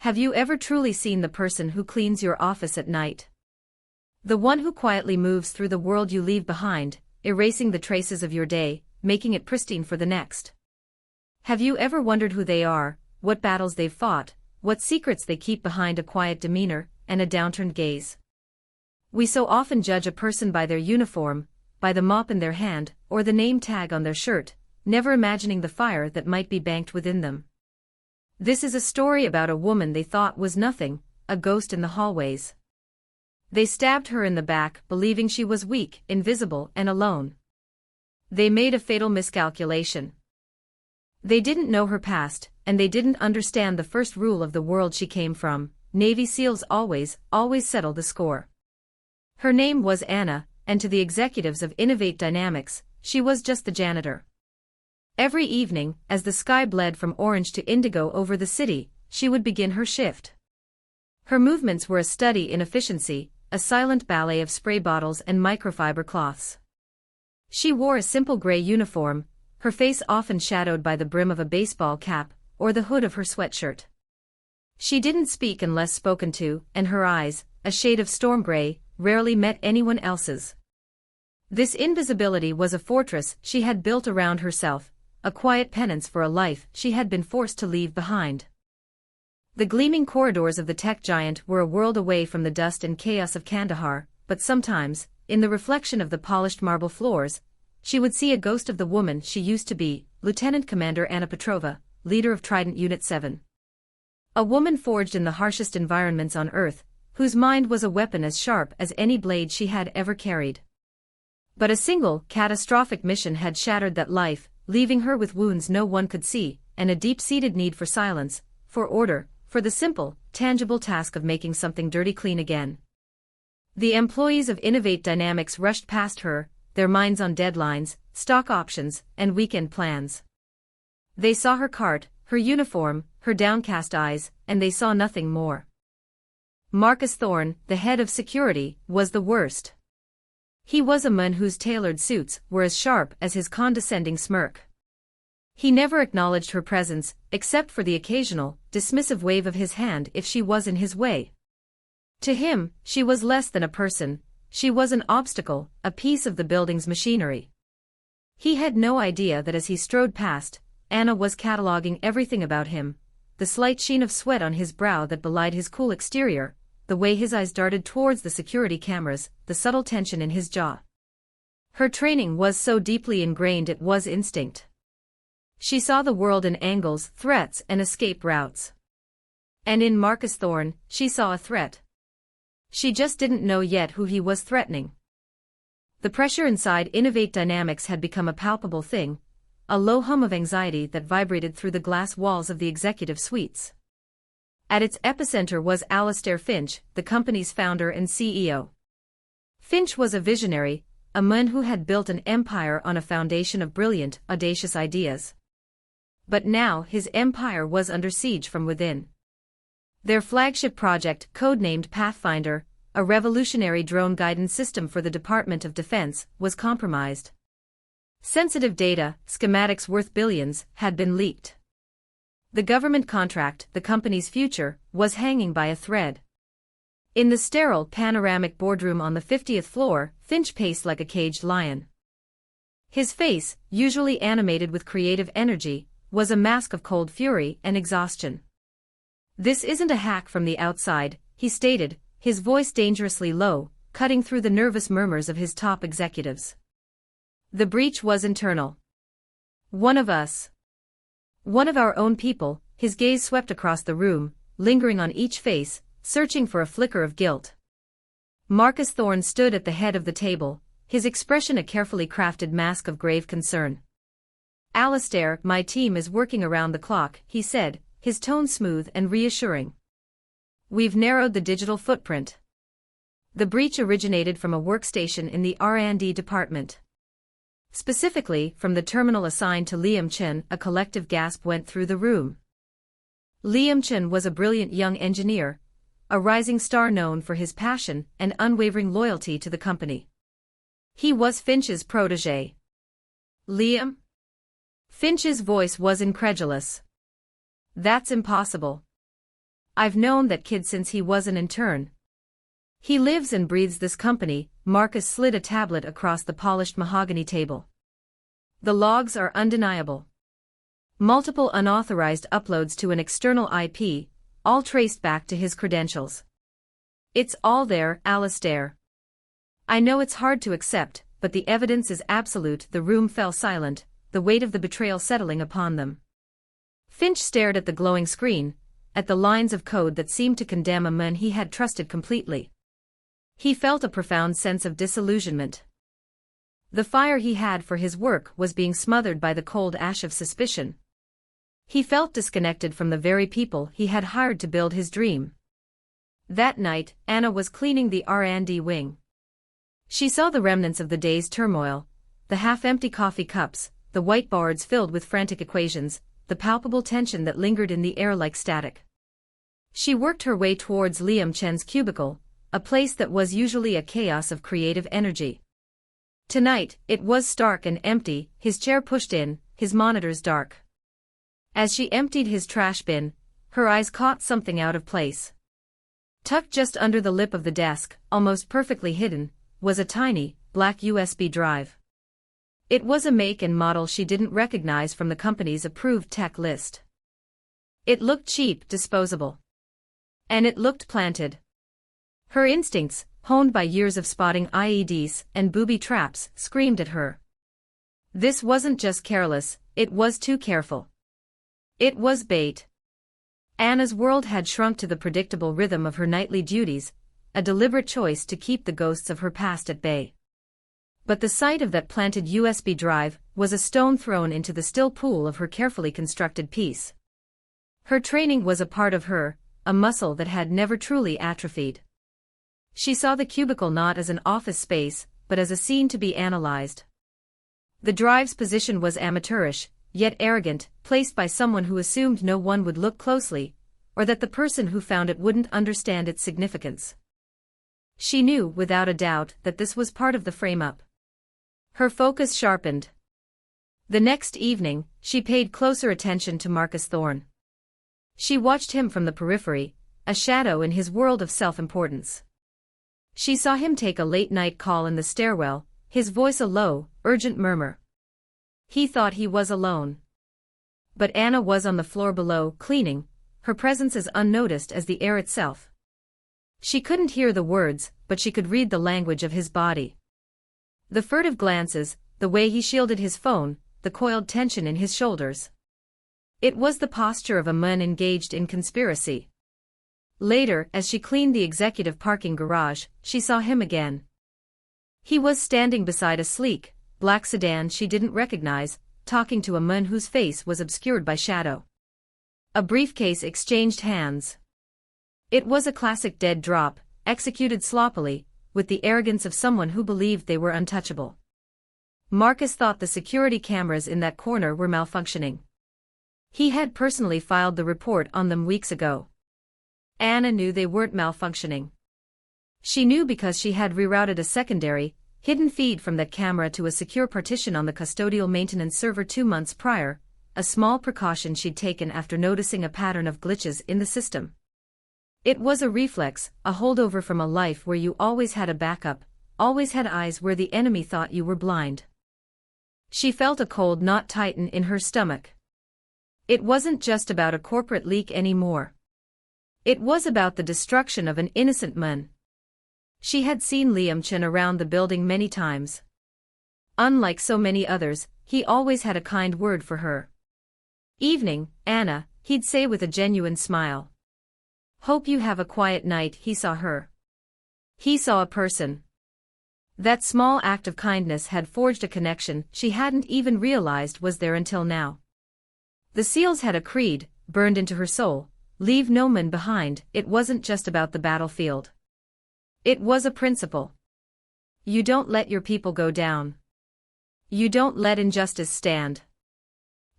Have you ever truly seen the person who cleans your office at night? The one who quietly moves through the world you leave behind, erasing the traces of your day, making it pristine for the next. Have you ever wondered who they are, what battles they've fought, what secrets they keep behind a quiet demeanor and a downturned gaze? We so often judge a person by their uniform, by the mop in their hand, or the name tag on their shirt, never imagining the fire that might be banked within them. This is a story about a woman they thought was nothing, a ghost in the hallways. They stabbed her in the back, believing she was weak, invisible, and alone. They made a fatal miscalculation. They didn't know her past, and they didn't understand the first rule of the world she came from: Navy SEALs always settle the score. Her name was Anna, and to the executives of Innovate Dynamics, she was just the janitor. Every evening, as the sky bled from orange to indigo over the city, she would begin her shift. Her movements were a study in efficiency, a silent ballet of spray bottles and microfiber cloths. She wore a simple gray uniform, her face often shadowed by the brim of a baseball cap or the hood of her sweatshirt. She didn't speak unless spoken to, and her eyes, a shade of storm gray, rarely met anyone else's. This invisibility was a fortress she had built around herself, a quiet penance for a life she had been forced to leave behind. The gleaming corridors of the tech giant were a world away from the dust and chaos of Kandahar, but sometimes, in the reflection of the polished marble floors, she would see a ghost of the woman she used to be, Lieutenant Commander Anna Petrova, leader of Trident Unit 7. A woman forged in the harshest environments on Earth, whose mind was a weapon as sharp as any blade she had ever carried. But a single, catastrophic mission had shattered that life, leaving her with wounds no one could see, and a deep-seated need for silence, for order, for the simple, tangible task of making something dirty clean again. The employees of Innovate Dynamics rushed past her, their minds on deadlines, stock options, and weekend plans. They saw her cart, her uniform, her downcast eyes, and they saw nothing more. Marcus Thorne, the head of security, was the worst. He was a man whose tailored suits were as sharp as his condescending smirk. He never acknowledged her presence, except for the occasional, dismissive wave of his hand if she was in his way. To him, she was less than a person, she was an obstacle, a piece of the building's machinery. He had no idea that as he strode past, Anna was cataloging everything about him: the slight sheen of sweat on his brow that belied his cool exterior, the way his eyes darted towards the security cameras, the subtle tension in his jaw. Her training was so deeply ingrained it was instinct. She saw the world in angles, threats, and escape routes. And in Marcus Thorne, she saw a threat. She just didn't know yet who he was threatening. The pressure inside Innovate Dynamics had become a palpable thing, a low hum of anxiety that vibrated through the glass walls of the executive suites. At its epicenter was Alastair Finch, the company's founder and CEO. Finch was a visionary, a man who had built an empire on a foundation of brilliant, audacious ideas. But now his empire was under siege from within. Their flagship project, codenamed Pathfinder, a revolutionary drone guidance system for the Department of Defense, was compromised. Sensitive data, schematics worth billions, had been leaked. The government contract, the company's future, was hanging by a thread. In the sterile, panoramic boardroom on the 50th floor, Finch paced like a caged lion. His face, usually animated with creative energy, was a mask of cold fury and exhaustion. "This isn't a hack from the outside," he stated, his voice dangerously low, cutting through the nervous murmurs of his top executives. "The breach was internal. One of us. One of our own people." His gaze swept across the room, lingering on each face, searching for a flicker of guilt. Marcus Thorne stood at the head of the table, his expression a carefully crafted mask of grave concern. "Alastair, my team is working around the clock," he said, his tone smooth and reassuring. "We've narrowed the digital footprint. The breach originated from a workstation in the R&D department. Specifically, from the terminal assigned to Liam Chen." A collective gasp went through the room. Liam Chen was a brilliant young engineer, a rising star known for his passion and unwavering loyalty to the company. He was Finch's protégé. "Liam?" Finch's voice was incredulous. "That's impossible." I've known that kid since he was an intern. He lives and breathes this company. Marcus slid a tablet across the polished mahogany table. The logs are undeniable. Multiple unauthorized uploads to an external IP, all traced back to his credentials. It's all there, Alistair. I know it's hard to accept, but the evidence is absolute. The room fell silent, the weight of the betrayal settling upon them. Finch stared at the glowing screen, at the lines of code that seemed to condemn a man he had trusted completely. He felt a profound sense of disillusionment. The fire he had for his work was being smothered by the cold ash of suspicion. He felt disconnected from the very people he had hired to build his dream. That night, Anna was cleaning the R&D wing. She saw the remnants of the day's turmoil, the half-empty coffee cups, the whiteboards filled with frantic equations, the palpable tension that lingered in the air like static. She worked her way towards Liam Chen's cubicle, a place that was usually a chaos of creative energy. Tonight, it was stark and empty, his chair pushed in, his monitors dark. As she emptied his trash bin, her eyes caught something out of place. Tucked just under the lip of the desk, almost perfectly hidden, was a tiny, black USB drive. It was a make and model she didn't recognize from the company's approved tech list. It looked cheap, disposable. And it looked planted. Her instincts, honed by years of spotting IEDs and booby traps, screamed at her. This wasn't just careless, it was too careful. It was bait. Anna's world had shrunk to the predictable rhythm of her nightly duties, a deliberate choice to keep the ghosts of her past at bay. But the sight of that planted USB drive was a stone thrown into the still pool of her carefully constructed peace. Her training was a part of her, a muscle that had never truly atrophied. She saw the cubicle not as an office space, but as a scene to be analyzed. The drive's position was amateurish, yet arrogant, placed by someone who assumed no one would look closely, or that the person who found it wouldn't understand its significance. She knew, without a doubt, that this was part of the frame-up. Her focus sharpened. The next evening, she paid closer attention to Marcus Thorne. She watched him from the periphery, a shadow in his world of self-importance. She saw him take a late-night call in the stairwell, his voice a low, urgent murmur. He thought he was alone. But Anna was on the floor below, cleaning, her presence as unnoticed as the air itself. She couldn't hear the words, but she could read the language of his body. The furtive glances, the way he shielded his phone, the coiled tension in his shoulders. It was the posture of a man engaged in conspiracy. Later, as she cleaned the executive parking garage, she saw him again. He was standing beside a sleek, black sedan she didn't recognize, talking to a man whose face was obscured by shadow. A briefcase exchanged hands. It was a classic dead drop, executed sloppily, with the arrogance of someone who believed they were untouchable. Marcus thought the security cameras in that corner were malfunctioning. He had personally filed the report on them weeks ago. Anna knew they weren't malfunctioning. She knew because she had rerouted a secondary, hidden feed from that camera to a secure partition on the custodial maintenance server 2 months prior, a small precaution she'd taken after noticing a pattern of glitches in the system. It was a reflex, a holdover from a life where you always had a backup, always had eyes where the enemy thought you were blind. She felt a cold knot tighten in her stomach. It wasn't just about a corporate leak anymore. It was about the destruction of an innocent man. She had seen Liam Chen around the building many times. Unlike so many others, he always had a kind word for her. "Evening, Anna," he'd say with a genuine smile. "Hope you have a quiet night." He saw her. He saw a person. That small act of kindness had forged a connection she hadn't even realized was there until now. The SEALs had a creed, burned into her soul: leave no man behind. It wasn't just about the battlefield. It was a principle. You don't let your people go down. You don't let injustice stand.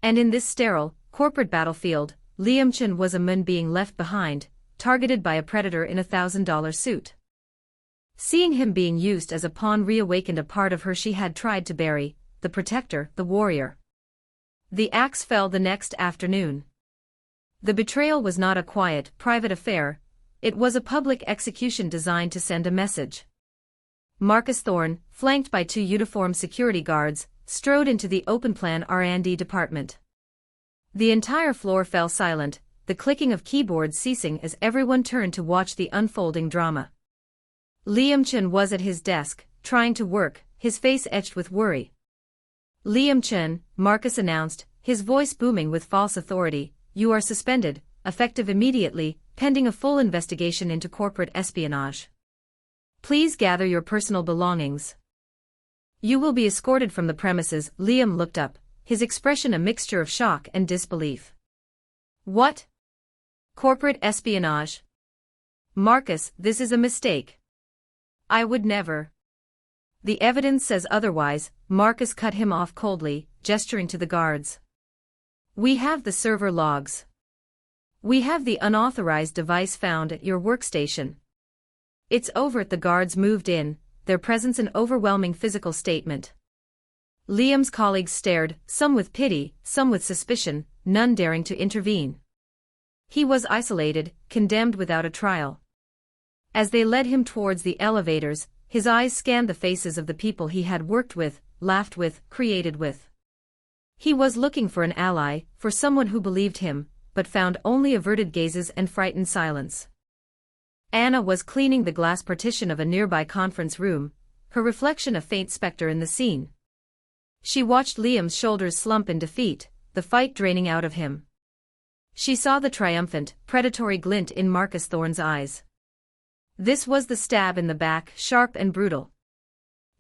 And in this sterile, corporate battlefield, Liam Chen was a man being left behind, targeted by a predator in $1,000 suit. Seeing him being used as a pawn reawakened a part of her she had tried to bury, the protector, the warrior. The axe fell the next afternoon. The betrayal was not a quiet, private affair, it was a public execution designed to send a message. Marcus Thorne, flanked by 2 uniformed security guards, strode into the open-plan R&D department. The entire floor fell silent, the clicking of keyboards ceasing as everyone turned to watch the unfolding drama. Liam Chen was at his desk, trying to work, his face etched with worry. "Liam Chen," Marcus announced, his voice booming with false authority, "you are suspended, effective immediately, pending a full investigation into corporate espionage. Please gather your personal belongings. You will be escorted from the premises." Liam looked up, his expression a mixture of shock and disbelief. "What? Corporate espionage? Marcus, this is a mistake. I would never." "The evidence says otherwise," Marcus cut him off coldly, gesturing to the guards. "We have the server logs. We have the unauthorized device found at your workstation. It's overt." The guards moved in, their presence an overwhelming physical statement. Liam's colleagues stared, some with pity, some with suspicion, none daring to intervene. He was isolated, condemned without a trial. As they led him towards the elevators, his eyes scanned the faces of the people he had worked with, laughed with, created with. He was looking for an ally, for someone who believed him, but found only averted gazes and frightened silence. Anna was cleaning the glass partition of a nearby conference room, her reflection a faint specter in the scene. She watched Liam's shoulders slump in defeat, the fight draining out of him. She saw the triumphant, predatory glint in Marcus Thorne's eyes. This was the stab in the back, sharp and brutal.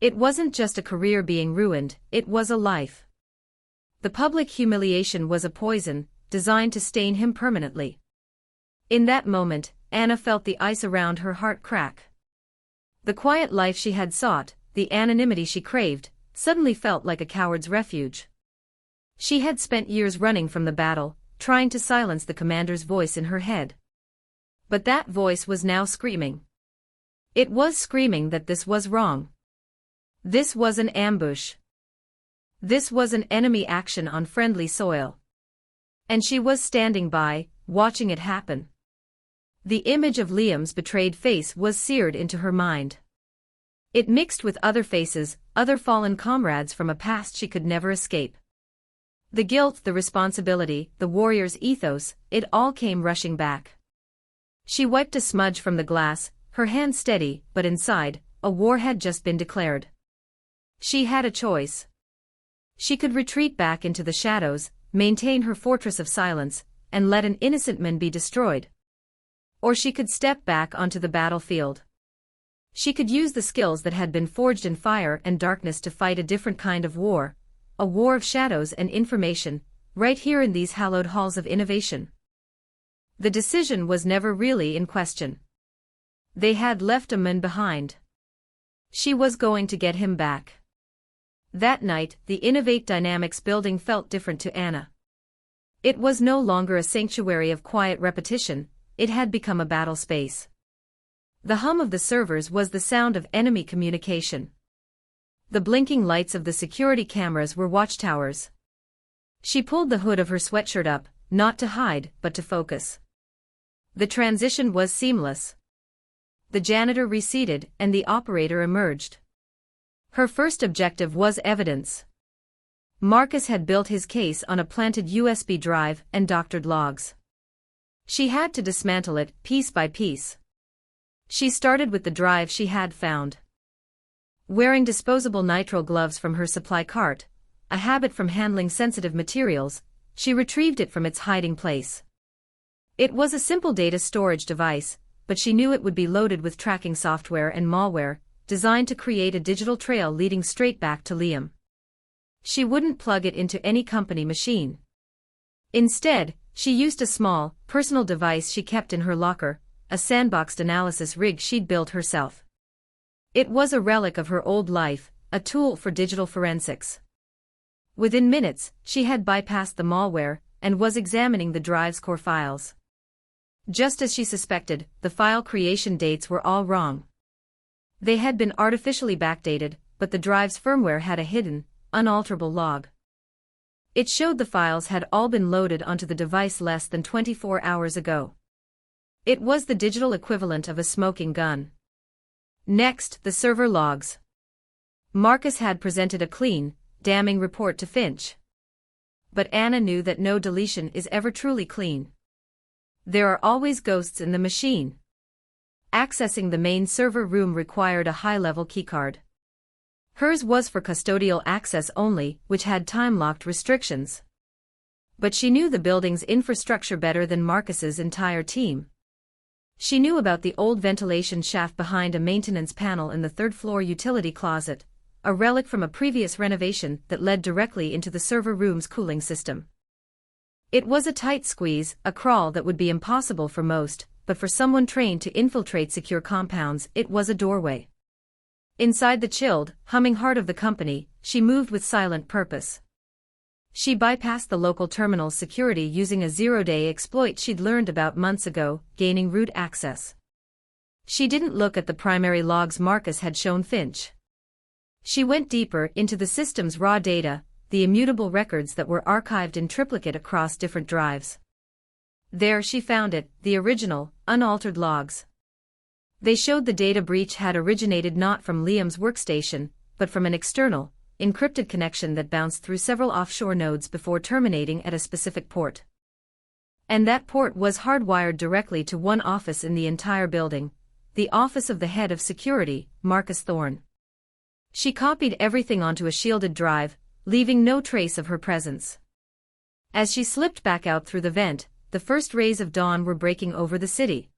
It wasn't just a career being ruined, it was a life. The public humiliation was a poison, designed to stain him permanently. In that moment, Anna felt the ice around her heart crack. The quiet life she had sought, the anonymity she craved, suddenly felt like a coward's refuge. She had spent years running from the battle, trying to silence the commander's voice in her head. But that voice was now screaming. It was screaming that this was wrong. This was an ambush. This was an enemy action on friendly soil. And she was standing by, watching it happen. The image of Liam's betrayed face was seared into her mind. It mixed with other faces, other fallen comrades from a past she could never escape. The guilt, the responsibility, the warrior's ethos, it all came rushing back. She wiped a smudge from the glass, her hand steady, but inside, a war had just been declared. She had a choice. She could retreat back into the shadows, maintain her fortress of silence, and let an innocent man be destroyed. Or she could step back onto the battlefield. She could use the skills that had been forged in fire and darkness to fight a different kind of war, a war of shadows and information, right here in these hallowed halls of innovation. The decision was never really in question. They had left a man behind. She was going to get him back. That night, the Innovate Dynamics building felt different to Anna. It was no longer a sanctuary of quiet repetition, it had become a battle space. The hum of the servers was the sound of enemy communication. The blinking lights of the security cameras were watchtowers. She pulled the hood of her sweatshirt up, not to hide, but to focus. The transition was seamless. The janitor receded, and the operator emerged. Her first objective was evidence. Marcus had built his case on a planted USB drive and doctored logs. She had to dismantle it, piece by piece. She started with the drive she had found. Wearing disposable nitrile gloves from her supply cart, a habit from handling sensitive materials, she retrieved it from its hiding place. It was a simple data storage device, but she knew it would be loaded with tracking software and malware, designed to create a digital trail leading straight back to Liam. She wouldn't plug it into any company machine. Instead, she used a small, personal device she kept in her locker, a sandboxed analysis rig she'd built herself. It was a relic of her old life, a tool for digital forensics. Within minutes, she had bypassed the malware and was examining the drive's core files. Just as she suspected, the file creation dates were all wrong. They had been artificially backdated, but the drive's firmware had a hidden, unalterable log. It showed the files had all been loaded onto the device less than 24 hours ago. It was the digital equivalent of a smoking gun. Next, the server logs. Marcus had presented a clean, damning report to Finch. But Anna knew that no deletion is ever truly clean. There are always ghosts in the machine. Accessing the main server room required a high-level keycard. Hers was for custodial access only, which had time-locked restrictions. But she knew the building's infrastructure better than Marcus's entire team. She knew about the old ventilation shaft behind a maintenance panel in the third-floor utility closet, a relic from a previous renovation that led directly into the server room's cooling system. It was a tight squeeze, a crawl that would be impossible for most, but for someone trained to infiltrate secure compounds, it was a doorway. Inside the chilled, humming heart of the company, she moved with silent purpose. She bypassed the local terminal's security using a zero-day exploit she'd learned about months ago, gaining root access. She didn't look at the primary logs Marcus had shown Finch. She went deeper into the system's raw data, the immutable records that were archived in triplicate across different drives. There she found it, the original, unaltered logs. They showed the data breach had originated not from Liam's workstation, but from an external, encrypted connection that bounced through several offshore nodes before terminating at a specific port. And that port was hardwired directly to one office in the entire building, the office of the head of security, Marcus Thorne. She copied everything onto a shielded drive, leaving no trace of her presence. As she slipped back out through the vent, the first rays of dawn were breaking over the city.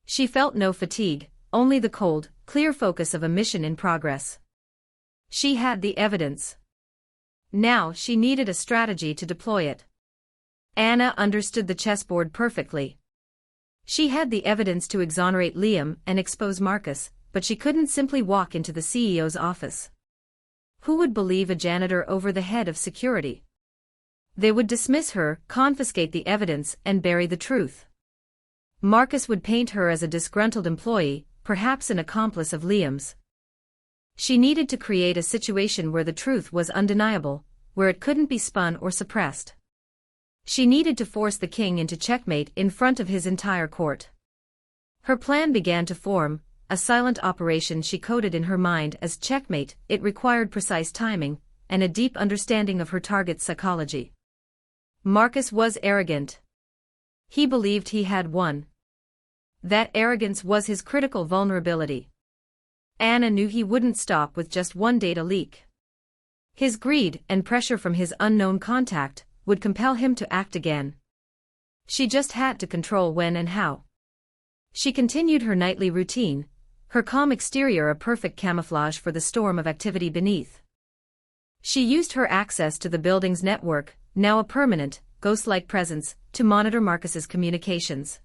She felt no fatigue, only the cold, clear focus of a mission in progress. She had the evidence. Now she needed a strategy to deploy it. Anna understood the chessboard perfectly. She had the evidence to exonerate Liam and expose Marcus, but she couldn't simply walk into the CEO's office. Who would believe a janitor over the head of security? They would dismiss her, confiscate the evidence, and bury the truth. Marcus would paint her as a disgruntled employee, perhaps an accomplice of Liam's. She needed to create a situation where the truth was undeniable, where it couldn't be spun or suppressed. She needed to force the king into checkmate in front of his entire court. Her plan began to form, a silent operation she coded in her mind as checkmate. It required precise timing, and a deep understanding of her target's psychology. Marcus was arrogant. He believed he had won. That arrogance was his critical vulnerability. Anna knew he wouldn't stop with just one data leak. His greed and pressure from his unknown contact would compel him to act again. She just had to control when and how. She continued her nightly routine, her calm exterior a perfect camouflage for the storm of activity beneath. She used her access to the building's network, now a permanent, ghost-like presence, to monitor Marcus's communications.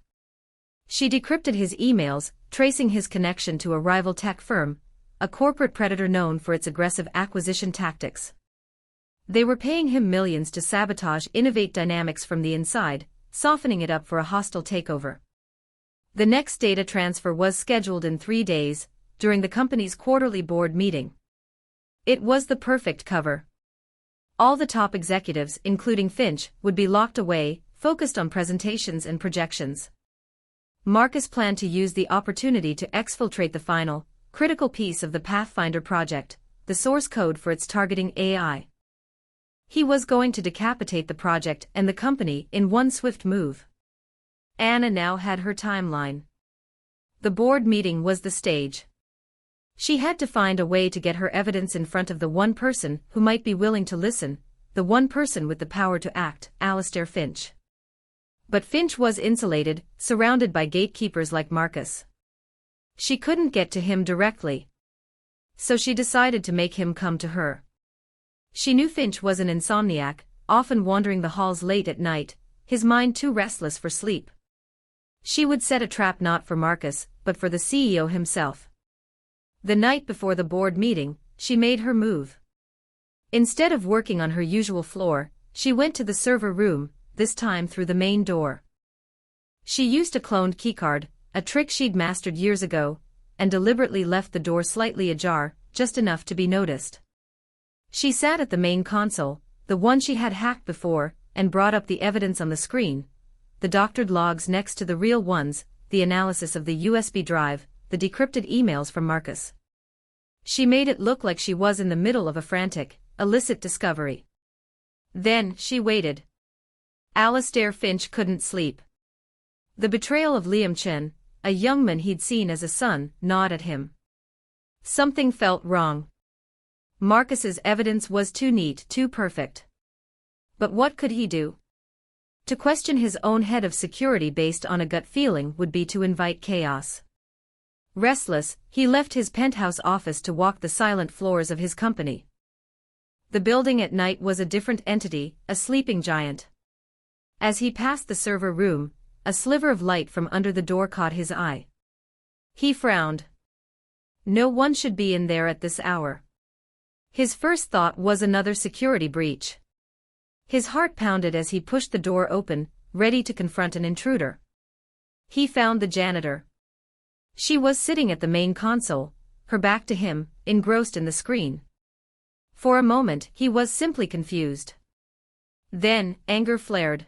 She decrypted his emails, tracing his connection to a rival tech firm, a corporate predator known for its aggressive acquisition tactics. They were paying him millions to sabotage Innovate Dynamics from the inside, softening it up for a hostile takeover. The next data transfer was scheduled in 3 days, during the company's quarterly board meeting. It was the perfect cover. All the top executives, including Finch, would be locked away, focused on presentations and projections. Marcus planned to use the opportunity to exfiltrate the final, critical piece of the Pathfinder project, the source code for its targeting AI. He was going to decapitate the project and the company in one swift move. Anna now had her timeline. The board meeting was the stage. She had to find a way to get her evidence in front of the one person who might be willing to listen, the one person with the power to act, Alistair Finch. But Finch was insulated, surrounded by gatekeepers like Marcus. She couldn't get to him directly. So she decided to make him come to her. She knew Finch was an insomniac, often wandering the halls late at night, his mind too restless for sleep. She would set a trap not for Marcus, but for the CEO himself. The night before the board meeting, she made her move. Instead of working on her usual floor, she went to the server room, this time through the main door. She used a cloned keycard, a trick she'd mastered years ago, and deliberately left the door slightly ajar, just enough to be noticed. She sat at the main console, the one she had hacked before, and brought up the evidence on the screen, the doctored logs next to the real ones, the analysis of the USB drive, the decrypted emails from Marcus. She made it look like she was in the middle of a frantic, illicit discovery. Then, she waited. Alastair Finch couldn't sleep. The betrayal of Liam Chen, a young man he'd seen as a son, gnawed at him. Something felt wrong. Marcus's evidence was too neat, too perfect. But what could he do? To question his own head of security based on a gut feeling would be to invite chaos. Restless, he left his penthouse office to walk the silent floors of his company. The building at night was a different entity, a sleeping giant. As he passed the server room, a sliver of light from under the door caught his eye. He frowned. No one should be in there at this hour. His first thought was another security breach. His heart pounded as he pushed the door open, ready to confront an intruder. He found the janitor. She was sitting at the main console, her back to him, engrossed in the screen. For a moment, he was simply confused. Then, anger flared.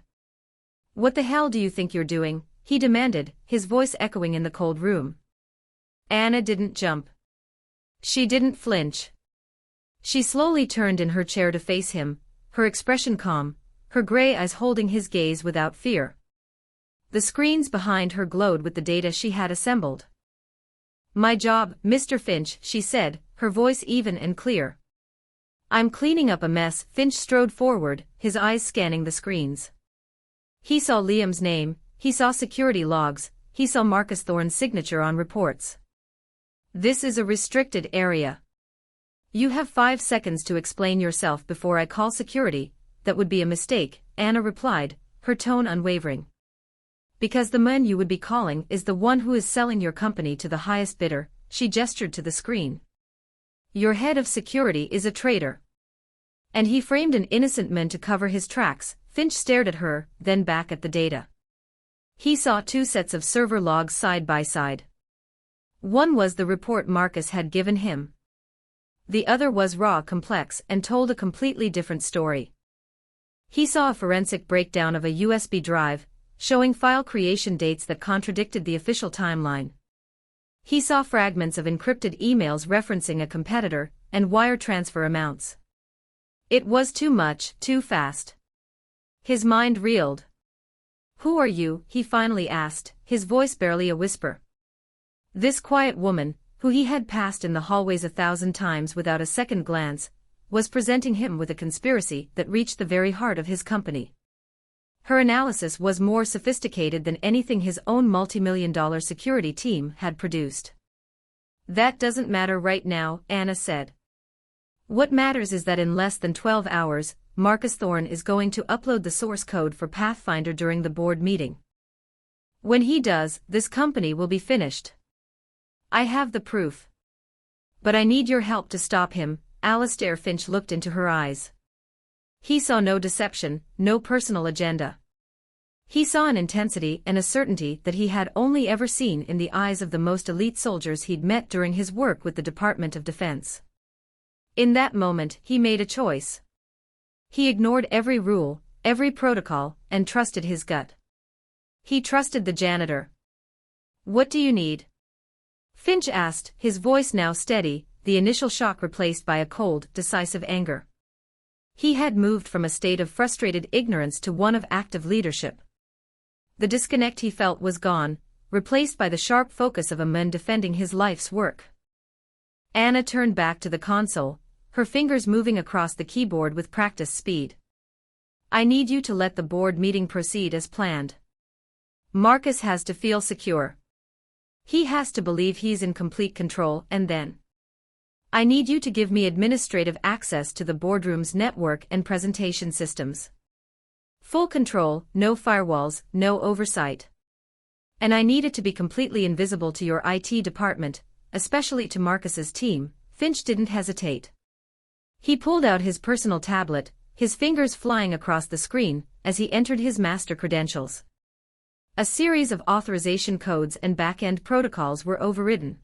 "What the hell do you think you're doing?" he demanded, his voice echoing in the cold room. Anna didn't jump. She didn't flinch. She slowly turned in her chair to face him, her expression calm, her gray eyes holding his gaze without fear. The screens behind her glowed with the data she had assembled. "My job, Mr. Finch," she said, her voice even and clear. "I'm cleaning up a mess." Finch strode forward, his eyes scanning the screens. He saw Liam's name, he saw security logs, he saw Marcus Thorne's signature on reports. "This is a restricted area. You have 5 seconds to explain yourself before I call security." "That would be a mistake," Anna replied, her tone unwavering. "Because the man you would be calling is the one who is selling your company to the highest bidder." She gestured to the screen. "Your head of security is a traitor. And he framed an innocent man to cover his tracks." Finch stared at her, then back at the data. He saw 2 sets of server logs side by side. One was the report Marcus had given him. The other was raw, complex, and told a completely different story. He saw a forensic breakdown of a USB drive, showing file creation dates that contradicted the official timeline. He saw fragments of encrypted emails referencing a competitor, and wire transfer amounts. It was too much, too fast. His mind reeled. "Who are you?" he finally asked, his voice barely a whisper. This quiet woman, who he had passed in the hallways 1,000 times without a second glance, was presenting him with a conspiracy that reached the very heart of his company. Her analysis was more sophisticated than anything his own multi-million-dollar security team had produced. "That doesn't matter right now," Anna said. "What matters is that in less than 12 hours, Marcus Thorne is going to upload the source code for Pathfinder during the board meeting. When he does, this company will be finished. I have the proof. But I need your help to stop him." Alastair Finch looked into her eyes. He saw no deception, no personal agenda. He saw an intensity and a certainty that he had only ever seen in the eyes of the most elite soldiers he'd met during his work with the Department of Defense. In that moment, he made a choice. He ignored every rule, every protocol, and trusted his gut. He trusted the janitor. "What do you need?" Finch asked, his voice now steady, the initial shock replaced by a cold, decisive anger. He had moved from a state of frustrated ignorance to one of active leadership. The disconnect he felt was gone, replaced by the sharp focus of a man defending his life's work. Anna turned back to the console, her fingers moving across the keyboard with practiced speed. "I need you to let the board meeting proceed as planned. Marcus has to feel secure. He has to believe he's in complete control, and then I need you to give me administrative access to the boardroom's network and presentation systems. Full control, no firewalls, no oversight. And I need it to be completely invisible to your IT department, especially to Marcus's team." Finch didn't hesitate. He pulled out his personal tablet, his fingers flying across the screen, as he entered his master credentials. A series of authorization codes and back-end protocols were overridden.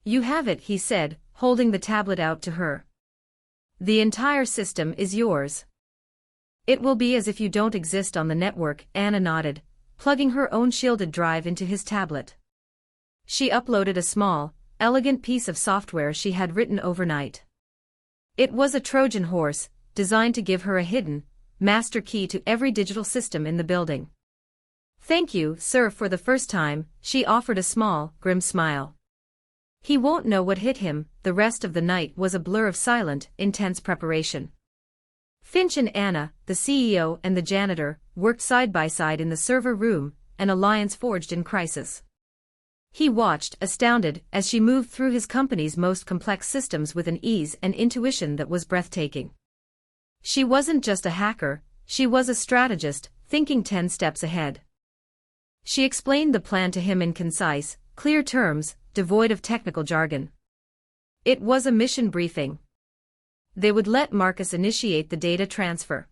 "You have it," he said, holding the tablet out to her. "The entire system is yours." It will be as if you don't exist on the network, Anna nodded, plugging her own shielded drive into his tablet. She uploaded a small, elegant piece of software she had written overnight. It was a Trojan horse, designed to give her a hidden, master key to every digital system in the building. "Thank you, sir," for the first time, she offered a small, grim smile. He won't know what hit him. The rest of the night was a blur of silent, intense preparation. Finch and Anna, the CEO and the janitor, worked side by side in the server room, an alliance forged in crisis. He watched, astounded, as she moved through his company's most complex systems with an ease and intuition that was breathtaking. She wasn't just a hacker, she was a strategist, thinking 10 steps ahead. She explained the plan to him in concise, clear terms, devoid of technical jargon. It was a mission briefing. They would let Marcus initiate the data transfer.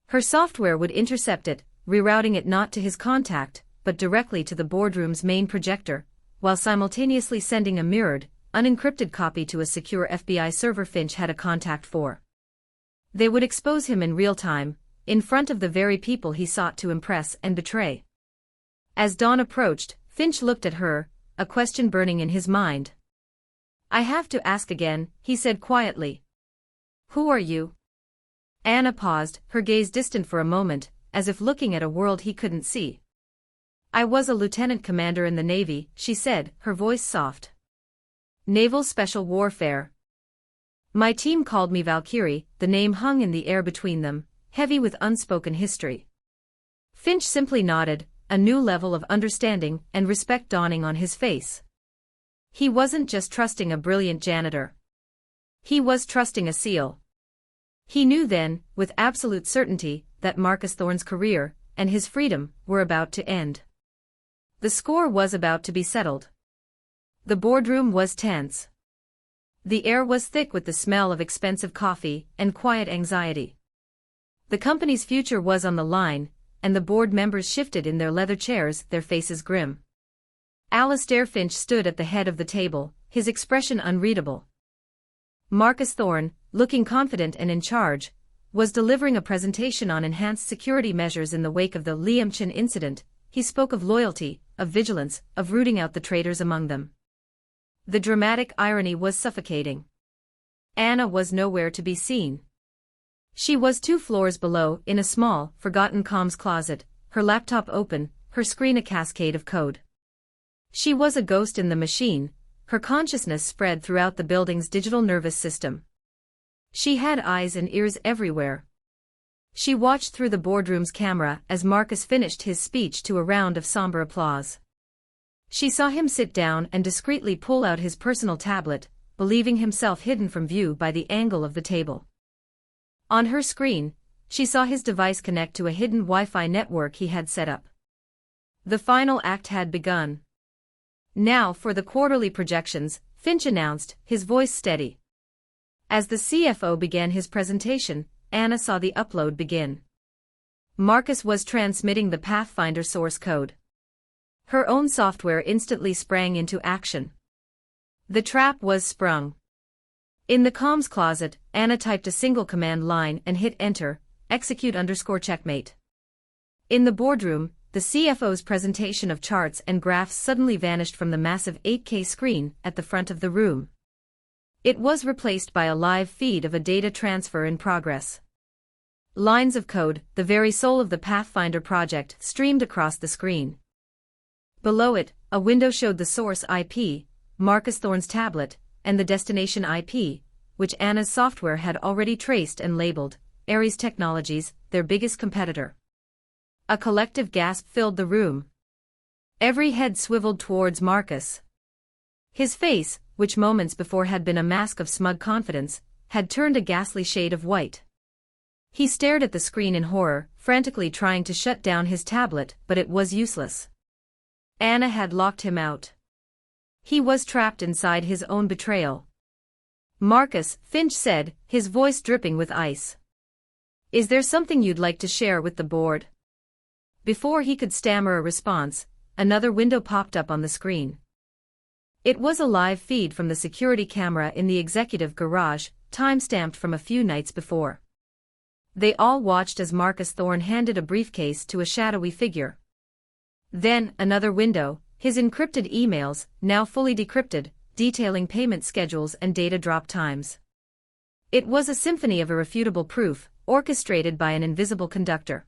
Her software would intercept it, rerouting it not to his contact, but directly to the boardroom's main projector, while simultaneously sending a mirrored, unencrypted copy to a secure FBI server Finch had a contact for. They would expose him in real time, in front of the very people he sought to impress and betray. As dawn approached, Finch looked at her, a question burning in his mind. "I have to ask again," he said quietly. "Who are you?" Anna paused, her gaze distant for a moment, as if looking at a world he couldn't see. "I was a lieutenant commander in the Navy," she said, her voice soft. "Naval Special Warfare. My team called me Valkyrie." The name hung in the air between them, heavy with unspoken history. Finch simply nodded, a new level of understanding and respect dawning on his face. He wasn't just trusting a brilliant janitor. He was trusting a SEAL. He knew then, with absolute certainty, that Marcus Thorne's career, and his freedom, were about to end. The score was about to be settled. The boardroom was tense. The air was thick with the smell of expensive coffee and quiet anxiety. The company's future was on the line, and the board members shifted in their leather chairs, their faces grim. Alistair Finch stood at the head of the table, his expression unreadable. Marcus Thorne, looking confident and in charge, was delivering a presentation on enhanced security measures in the wake of the Liamchin incident. He spoke of loyalty, of vigilance, of rooting out the traitors among them. The dramatic irony was suffocating. Anna was nowhere to be seen. She was 2 floors below, in a small, forgotten comms closet, her laptop open, her screen a cascade of code. She was a ghost in the machine, her consciousness spread throughout the building's digital nervous system. She had eyes and ears everywhere. She watched through the boardroom's camera as Marcus finished his speech to a round of somber applause. She saw him sit down and discreetly pull out his personal tablet, believing himself hidden from view by the angle of the table. On her screen, she saw his device connect to a hidden Wi-Fi network he had set up. The final act had begun. "Now for the quarterly projections," Finch announced, his voice steady. As the CFO began his presentation, Anna saw the upload begin. Marcus was transmitting the Pathfinder source code. Her own software instantly sprang into action. The trap was sprung. In the comms closet, Anna typed a single command line and hit enter, execute_checkmate. In the boardroom, the CFO's presentation of charts and graphs suddenly vanished from the massive 8K screen at the front of the room. It was replaced by a live feed of a data transfer in progress. Lines of code, the very soul of the Pathfinder project, streamed across the screen. Below it, a window showed the source IP, Marcus Thorne's tablet, and the destination IP, which Anna's software had already traced and labeled, Ares Technologies, their biggest competitor. A collective gasp filled the room. Every head swiveled towards Marcus. His face, which moments before had been a mask of smug confidence, had turned a ghastly shade of white. He stared at the screen in horror, frantically trying to shut down his tablet, but it was useless. Anna had locked him out. He was trapped inside his own betrayal. "Marcus," Finch said, his voice dripping with ice. "Is there something you'd like to share with the board?" Before he could stammer a response, another window popped up on the screen. It was a live feed from the security camera in the executive garage, time-stamped from a few nights before. They all watched as Marcus Thorne handed a briefcase to a shadowy figure. Then, another window, his encrypted emails, now fully decrypted, detailing payment schedules and data drop times. It was a symphony of irrefutable proof, orchestrated by an invisible conductor.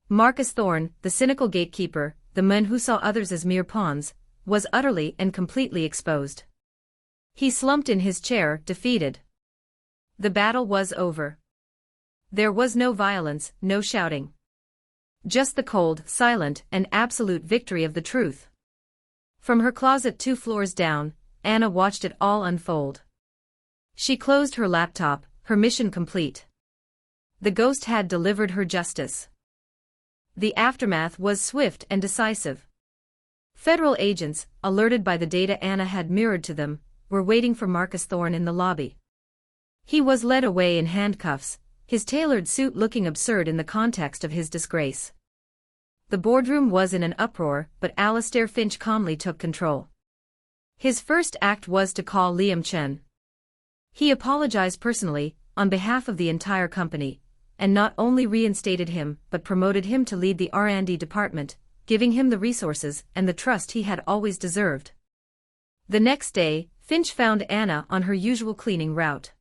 Marcus Thorne, the cynical gatekeeper, the man who saw others as mere pawns, was utterly and completely exposed. He slumped in his chair, defeated. The battle was over. There was no violence, no shouting. Just the cold, silent, and absolute victory of the truth. From her closet 2 floors down, Anna watched it all unfold. She closed her laptop, her mission complete. The ghost had delivered her justice. The aftermath was swift and decisive. Federal agents, alerted by the data Anna had mirrored to them, were waiting for Marcus Thorne in the lobby. He was led away in handcuffs, his tailored suit looking absurd in the context of his disgrace. The boardroom was in an uproar, but Alistair Finch calmly took control. His first act was to call Liam Chen. He apologized personally, on behalf of the entire company, and not only reinstated him but promoted him to lead the R&D department, giving him the resources and the trust he had always deserved. The next day, Finch found Anna on her usual cleaning route.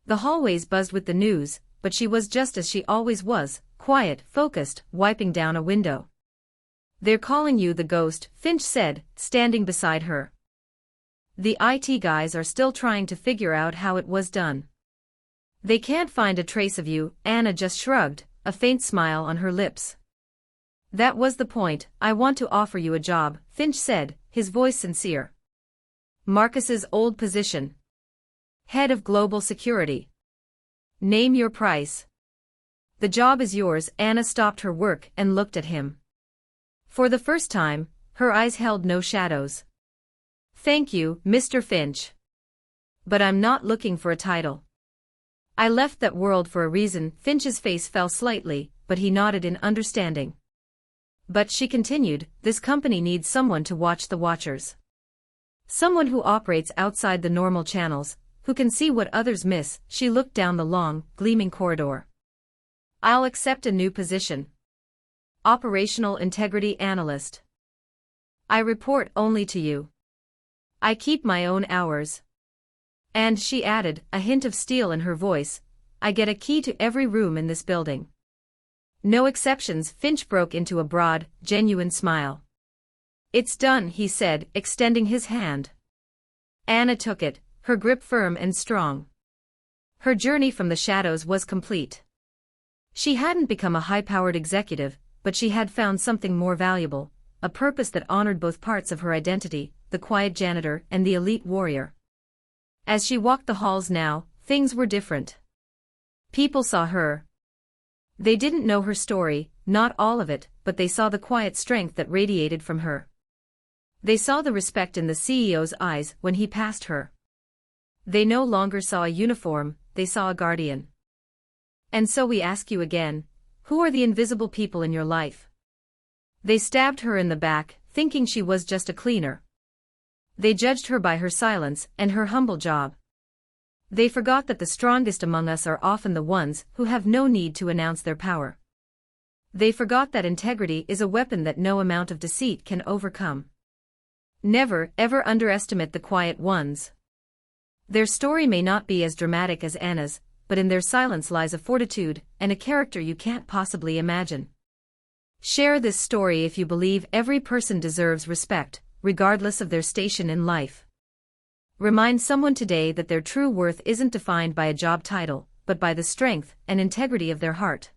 The hallways buzzed with the news, but she was just as she always was, quiet, focused, wiping down a window. "They're calling you the ghost," Finch said, standing beside her. "The IT guys are still trying to figure out how it was done. They can't find a trace of you," Anna just shrugged, a faint smile on her lips. "That was the point. I want to offer you a job," Finch said, his voice sincere. "Marcus's old position. Head of Global Security. Name your price." "The job is yours." Anna stopped her work and looked at him. For the first time, her eyes held no shadows. "Thank you, Mr. Finch. But I'm not looking for a title. I left that world for a reason." Finch's face fell slightly, but he nodded in understanding. "But," she continued, "this company needs someone to watch the watchers. Someone who operates outside the normal channels, who can see what others miss." She looked down the long, gleaming corridor. "I'll accept a new position. Operational Integrity Analyst. I report only to you. I keep my own hours. And," she added, a hint of steel in her voice, "I get a key to every room in this building." "No exceptions." Finch broke into a broad, genuine smile. "It's done," he said, extending his hand. Anna took it, her grip firm and strong. Her journey from the shadows was complete. She hadn't become a high-powered executive, but she had found something more valuable, a purpose that honored both parts of her identity, the quiet janitor and the elite warrior. As she walked the halls now, things were different. People saw her. They didn't know her story, not all of it, but they saw the quiet strength that radiated from her. They saw the respect in the CEO's eyes when he passed her. They no longer saw a uniform, they saw a guardian. And so we ask you again, who are the invisible people in your life? They stabbed her in the back, thinking she was just a cleaner. They judged her by her silence and her humble job. They forgot that the strongest among us are often the ones who have no need to announce their power. They forgot that integrity is a weapon that no amount of deceit can overcome. Never, ever underestimate the quiet ones. Their story may not be as dramatic as Anna's, but in their silence lies a fortitude and a character you can't possibly imagine. Share this story if you believe every person deserves respect, regardless of their station in life. Remind someone today that their true worth isn't defined by a job title, but by the strength and integrity of their heart.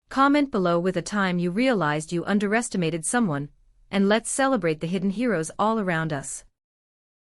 Comment below with a time you realized you underestimated someone, and let's celebrate the hidden heroes all around us.